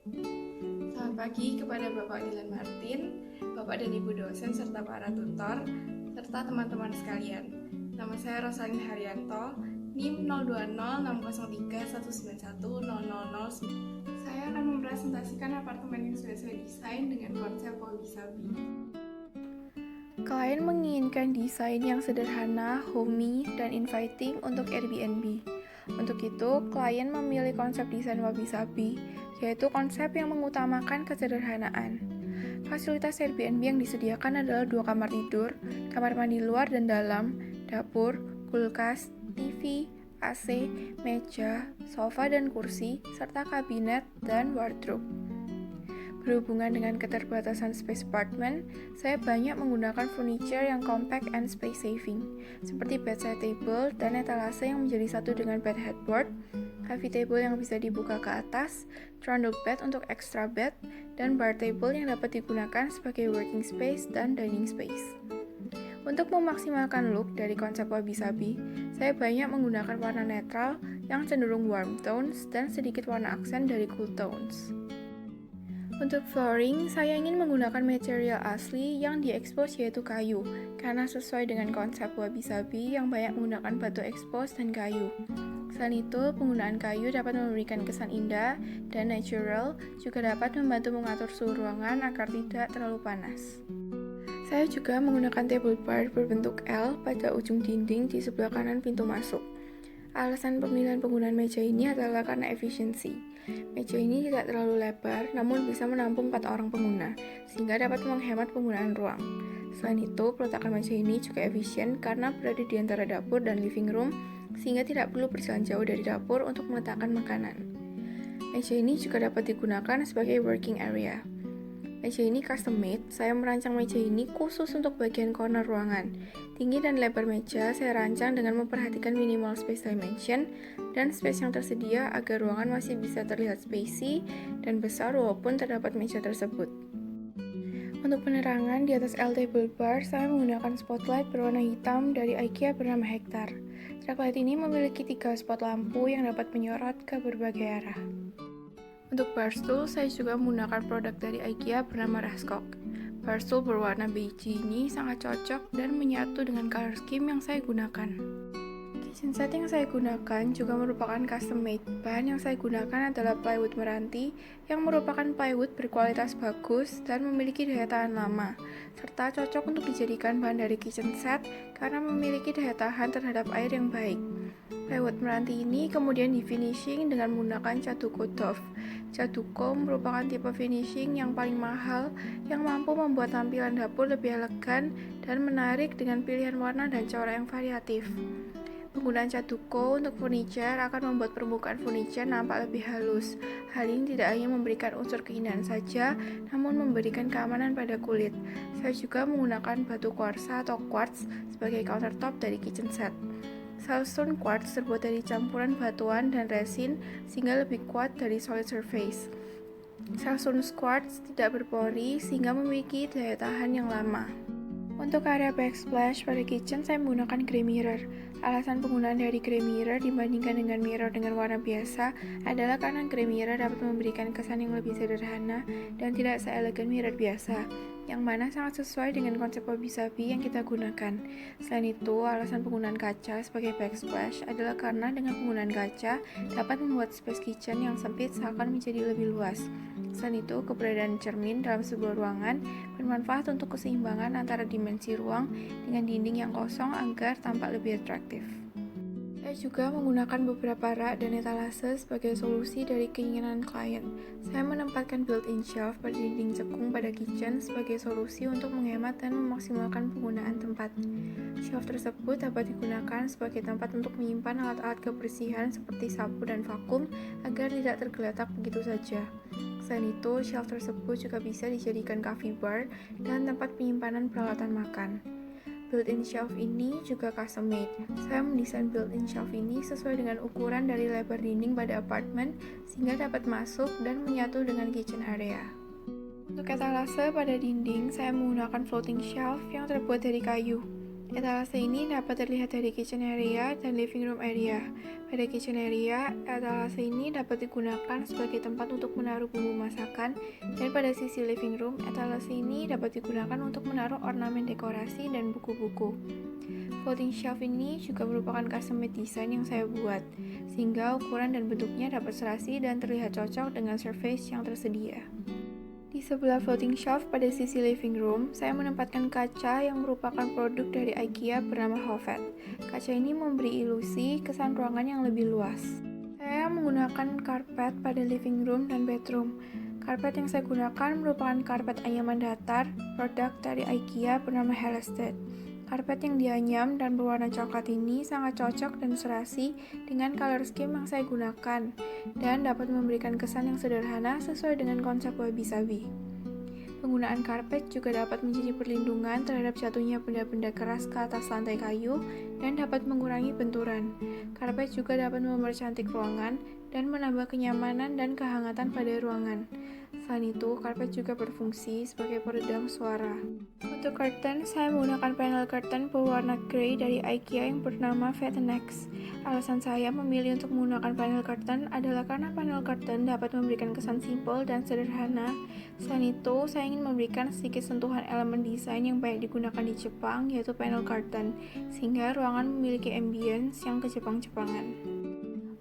Selamat pagi kepada Bapak Dilan Martin, Bapak dan Ibu dosen serta para tutor, serta teman-teman sekalian. Nama saya Rosalin Haryanto, NIM 0206031910009. Saya akan mempresentasikan apartemen yang sudah saya desain dengan konsep wabi-sabi. Klien menginginkan desain yang sederhana, homey, dan inviting untuk Airbnb. Untuk itu, klien memilih konsep desain wabi-sabi, yaitu konsep yang mengutamakan kesederhanaan. Fasilitas Airbnb yang disediakan adalah 2 kamar tidur, kamar mandi luar dan dalam, dapur, kulkas, TV, AC, meja, sofa dan kursi, serta kabinet dan wardrobe. Berhubungan dengan keterbatasan space apartment, saya banyak menggunakan furniture yang compact and space saving, seperti bedside table dan etalase yang menjadi satu dengan bed headboard, coffee table yang bisa dibuka ke atas, trundle bed untuk extra bed, dan bar table yang dapat digunakan sebagai working space dan dining space. Untuk memaksimalkan look dari konsep wabi-sabi, saya banyak menggunakan warna netral yang cenderung warm tones dan sedikit warna aksen dari cool tones. Untuk flooring, saya ingin menggunakan material asli yang diekspos yaitu kayu, karena sesuai dengan konsep wabi-sabi yang banyak menggunakan batu ekspos dan kayu. Selain itu, penggunaan kayu dapat memberikan kesan indah dan natural, juga dapat membantu mengatur suhu ruangan agar tidak terlalu panas. Saya juga menggunakan table bar berbentuk L pada ujung dinding di sebelah kanan pintu masuk. Alasan pemilihan penggunaan meja ini adalah karena efisiensi. Meja ini tidak terlalu lebar, namun bisa menampung 4 orang pengguna, sehingga dapat menghemat penggunaan ruang. Selain itu, peletakan meja ini juga efisien karena berada di antara dapur dan living room, sehingga tidak perlu berjalan jauh dari dapur untuk meletakkan makanan. Meja ini juga dapat digunakan sebagai working area. Meja ini custom made, saya merancang meja ini khusus untuk bagian corner ruangan. Tinggi dan lebar meja saya rancang dengan memperhatikan minimal space dimension dan space yang tersedia agar ruangan masih bisa terlihat spacey dan besar walaupun terdapat meja tersebut. Untuk penerangan di atas L table bar, saya menggunakan spotlight berwarna hitam dari IKEA bernama Hektar. Track light ini memiliki 3 spot lampu yang dapat menyorot ke berbagai arah. Untuk bar stool, saya juga menggunakan produk dari IKEA bernama Raskog. Bar stool berwarna beige ini sangat cocok dan menyatu dengan color scheme yang saya gunakan. Kitchen set yang saya gunakan juga merupakan custom made. Bahan yang saya gunakan adalah plywood meranti yang merupakan plywood berkualitas bagus dan memiliki daya tahan lama, serta cocok untuk dijadikan bahan dari kitchen set karena memiliki daya tahan terhadap air yang baik. Plywood meranti ini kemudian di-finishing dengan menggunakan cat duko Dove. Cat duko merupakan tipe finishing yang paling mahal yang mampu membuat tampilan dapur lebih elegan dan menarik dengan pilihan warna dan corak yang variatif. Penggunaan cat duko untuk furniture akan membuat permukaan furniture nampak lebih halus. Hal ini tidak hanya memberikan unsur keindahan saja, namun memberikan keamanan pada kulit. Saya juga menggunakan batu kuarsa atau quartz sebagai countertop dari kitchen set. Silestone quartz terbuat dari campuran batuan dan resin sehingga lebih kuat dari solid surface. Silestone quartz tidak berpori sehingga memiliki daya tahan yang lama. Untuk area backsplash pada kitchen, saya menggunakan grey mirror. Alasan penggunaan dari grey mirror dibandingkan dengan mirror dengan warna biasa adalah karena grey mirror dapat memberikan kesan yang lebih sederhana dan tidak seelegan mirror biasa, yang mana sangat sesuai dengan konsep wabi-sabi yang kita gunakan. Selain itu, alasan penggunaan kaca sebagai backsplash adalah karena dengan penggunaan kaca dapat membuat space kitchen yang sempit seakan menjadi lebih luas. Selain itu, keberadaan cermin dalam sebuah ruangan bermanfaat untuk keseimbangan antara dimensi ruang dengan dinding yang kosong agar tampak lebih atraktif. Saya juga menggunakan beberapa rak dan etalase sebagai solusi dari keinginan klien. Saya menempatkan built-in shelf pada dinding cekung pada kitchen sebagai solusi untuk menghemat dan memaksimalkan penggunaan tempat. Shelf tersebut dapat digunakan sebagai tempat untuk menyimpan alat-alat kebersihan seperti sapu dan vakum agar tidak tergeletak begitu saja. Selain itu, shelf tersebut juga bisa dijadikan coffee bar dan tempat penyimpanan peralatan makan. Built-in shelf ini juga custom made. Saya mendesain built-in shelf ini sesuai dengan ukuran dari lebar dinding pada apartemen sehingga dapat masuk dan menyatu dengan kitchen area. Untuk etalase pada dinding, saya menggunakan floating shelf yang terbuat dari kayu. Etalase ini dapat terlihat dari kitchen area dan living room area. Pada kitchen area, etalase ini dapat digunakan sebagai tempat untuk menaruh bumbu masakan, dan pada sisi living room, etalase ini dapat digunakan untuk menaruh ornamen dekorasi dan buku-buku. Floating shelf ini juga merupakan custom made design yang saya buat, sehingga ukuran dan bentuknya dapat serasi dan terlihat cocok dengan surface yang tersedia. Di sebelah floating shelf pada sisi living room, saya menempatkan kaca yang merupakan produk dari IKEA bernama Hovet. Kaca ini memberi ilusi kesan ruangan yang lebih luas. Saya menggunakan karpet pada living room dan bedroom. Karpet yang saya gunakan merupakan karpet anyaman datar, produk dari IKEA bernama Hellestead. Karpet yang dianyam dan berwarna coklat ini sangat cocok dan serasi dengan color scheme yang saya gunakan dan dapat memberikan kesan yang sederhana sesuai dengan konsep wabi-sabi. Penggunaan karpet juga dapat menjadi perlindungan terhadap jatuhnya benda-benda keras ke atas lantai kayu dan dapat mengurangi benturan. Karpet juga dapat mempercantik ruangan dan menambah kenyamanan dan kehangatan pada ruangan. Selain itu, karpet juga berfungsi sebagai peredam suara. Untuk curtain, saya menggunakan panel curtain berwarna grey dari IKEA yang bernama Vetinex. Alasan saya memilih untuk menggunakan panel curtain adalah karena panel curtain dapat memberikan kesan simpel dan sederhana. Selain itu, saya ingin memberikan sedikit sentuhan elemen desain yang banyak digunakan di Jepang, yaitu panel curtain, sehingga ruangan memiliki ambience yang kejepang-jepangan.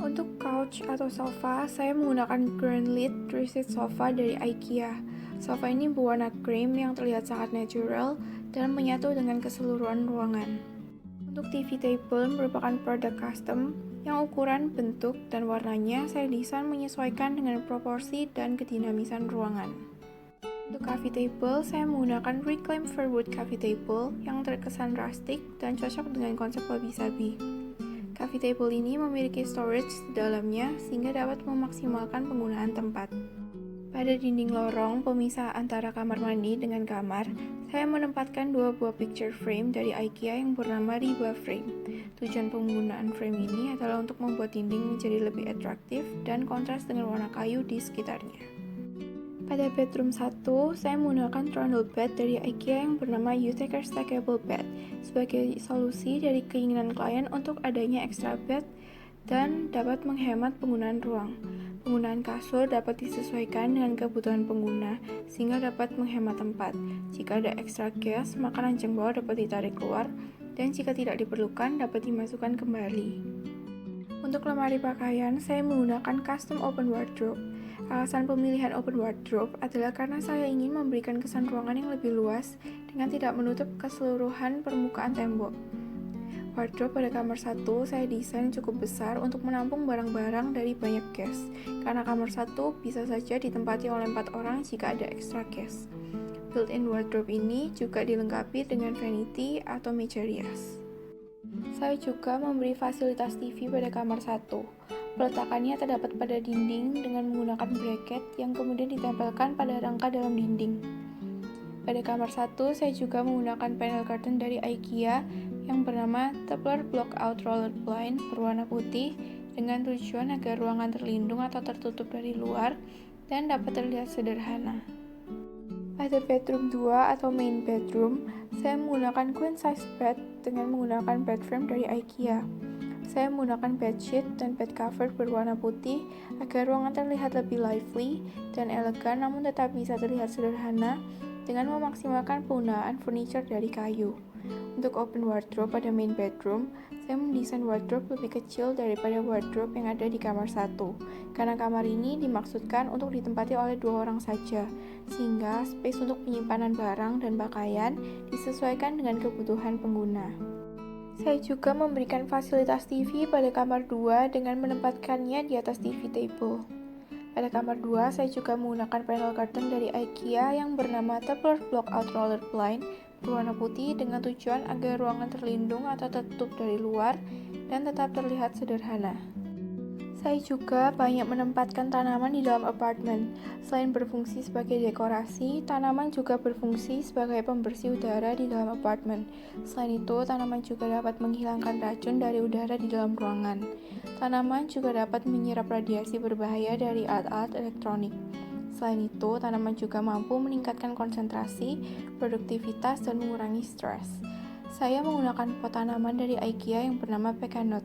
Untuk couch atau sofa, saya menggunakan Granlit three-seat sofa dari IKEA. Sofa ini berwarna cream yang terlihat sangat natural dan menyatu dengan keseluruhan ruangan. Untuk TV table merupakan produk custom yang ukuran, bentuk, dan warnanya saya desain menyesuaikan dengan proporsi dan kedinamisan ruangan. Untuk coffee table, saya menggunakan Reclaim Fairwood coffee table yang terkesan rustic dan cocok dengan konsep wabi-sabi. Coffee table ini memiliki storage di dalamnya sehingga dapat memaksimalkan penggunaan tempat. Pada dinding lorong pemisah antara kamar mandi dengan kamar, saya menempatkan dua buah picture frame dari IKEA yang bernama Riba Frame. Tujuan penggunaan frame ini adalah untuk membuat dinding menjadi lebih atraktif dan kontras dengan warna kayu di sekitarnya. Pada bedroom 1, saya menggunakan trundle bed dari IKEA yang bernama Utaker Stackable Bed sebagai solusi dari keinginan klien untuk adanya extra bed dan dapat menghemat penggunaan ruang. Penggunaan kasur dapat disesuaikan dengan kebutuhan pengguna sehingga dapat menghemat tempat. Jika ada extra gas, maka ranjang bawah dapat ditarik keluar dan jika tidak diperlukan dapat dimasukkan kembali. Untuk lemari pakaian, saya menggunakan custom open wardrobe. Alasan pemilihan open wardrobe adalah karena saya ingin memberikan kesan ruangan yang lebih luas dengan tidak menutup keseluruhan permukaan tembok. Wardrobe pada kamar 1 saya desain cukup besar untuk menampung barang-barang dari banyak guest, karena kamar 1 bisa saja ditempati oleh 4 orang jika ada extra guest. Built-in wardrobe ini juga dilengkapi dengan vanity atau meja rias. Saya juga memberi fasilitas TV pada kamar 1. Peletakannya terdapat pada dinding dengan menggunakan bracket yang kemudian ditempelkan pada rangka dalam dinding. Pada kamar 1, saya juga menggunakan panel curtain dari IKEA yang bernama Tupler Blockout Roller Blind berwarna putih dengan tujuan agar ruangan terlindung atau tertutup dari luar dan dapat terlihat sederhana. Pada bedroom 2 atau main bedroom, saya menggunakan queen size bed dengan menggunakan bed frame dari IKEA. Saya menggunakan bedsheet dan bed cover berwarna putih agar ruangan terlihat lebih lively dan elegan namun tetap bisa terlihat sederhana dengan memaksimalkan penggunaan furniture dari kayu. Untuk open wardrobe pada main bedroom, saya mendesain wardrobe lebih kecil daripada wardrobe yang ada di kamar 1 karena kamar ini dimaksudkan untuk ditempati oleh 2 orang saja sehingga space untuk penyimpanan barang dan pakaian disesuaikan dengan kebutuhan pengguna. Saya juga memberikan fasilitas TV pada kamar 2 dengan menempatkannya di atas TV table. Pada kamar 2, saya juga menggunakan panel curtain dari IKEA yang bernama Tupler Blockout Roller Blind berwarna putih dengan tujuan agar ruangan terlindung atau tertutup dari luar dan tetap terlihat sederhana. Saya juga banyak menempatkan tanaman di dalam apartemen. Selain berfungsi sebagai dekorasi, tanaman juga berfungsi sebagai pembersih udara di dalam apartemen. Selain itu, tanaman juga dapat menghilangkan racun dari udara di dalam ruangan. Tanaman juga dapat menyerap radiasi berbahaya dari alat-alat elektronik. Selain itu, tanaman juga mampu meningkatkan konsentrasi, produktivitas, dan mengurangi stres. Saya menggunakan pot tanaman dari IKEA yang bernama Pekanut.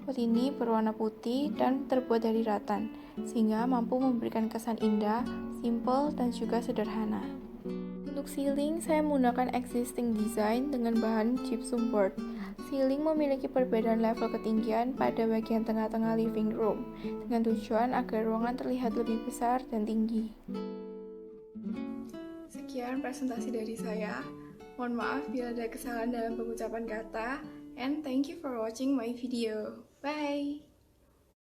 Pot ini berwarna putih dan terbuat dari rattan, sehingga mampu memberikan kesan indah, simple, dan juga sederhana. Untuk ceiling, saya menggunakan existing design dengan bahan gypsum board. Ceiling memiliki perbedaan level ketinggian pada bagian tengah-tengah living room, dengan tujuan agar ruangan terlihat lebih besar dan tinggi. Sekian presentasi dari saya. Mohon maaf bila ada kesalahan dalam pengucapan kata, and thank you for watching my video. Bye!